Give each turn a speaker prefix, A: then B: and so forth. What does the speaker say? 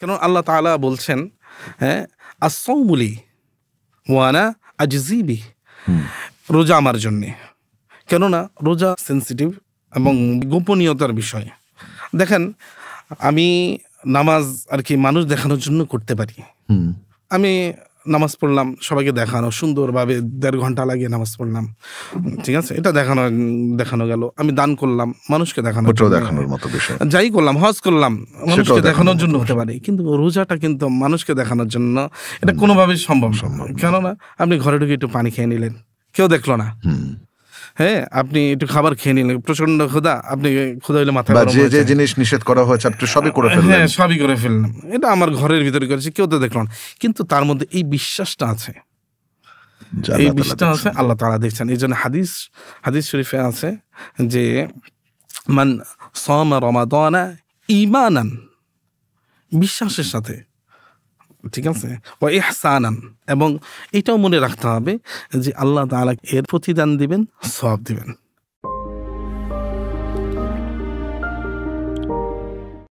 A: কেন আল্লাহ তাআলা বলছেন, হ্যাঁ, as-sawmu li wa ana ajzi bihi, রোজা আমার জন্যে। কেননা রোজা সেন্সিটিভ এবং গোপনীয়তার বিষয়। দেখেন, আমি নামাজ আর কি মানুষ দেখানোর জন্য করতে পারি। আমি নামাজ পড়লাম সবাইকে দেখানো, সুন্দরভাবে ১.৫ ঘন্টা লাগিয়ে নামাজ পড়লাম, ঠিক আছে, এটা দেখানো গেল। আমি দান করলাম মানুষকে দেখানোর
B: মতো বিষয়,
A: যাই করলাম, হজ করলাম মানুষকে দেখানোর জন্য হতে পারে, কিন্তু রোজাটা কিন্তু মানুষকে দেখানোর জন্য এটা কোনোভাবেই সম্ভব নয়। কেননা আপনি ঘরে ঢুকে একটু পানি খেয়ে নিলেন, কেউ দেখলো না। হ্যাঁ, আপনি একটু খাবার খেয়ে নিলেন, প্রচন্ড ক্ষুধা, আপনি ক্ষুধা হইলে মাথা গরম হয়েছে,
B: যে জিনিস নিষেধ করা হয়েছে আপনি সবই করে ফেললেন।
A: হ্যাঁ, সবই করে ফেললাম, এটা আমার ঘরের ভিতরে করেছি, কেউ তো দেখলো না। কিন্তু তার মধ্যে এই বিশ্বাসটা আছে, এই বিশ্বাসটা আছে, আল্লাহ তাআলা দেখছেন। এই জন্য হাদিস শরীফে আছে যে মান সামা রমাদানা ঈমানান, বিশ্বাসের সাথে, ঠিক আছে, ওয়া ইহসানান, এবং এটাও মনে রাখতে হবে যে আল্লাহ তাআলা এর প্রতিদান দিবেন, সওয়াব দিবেন।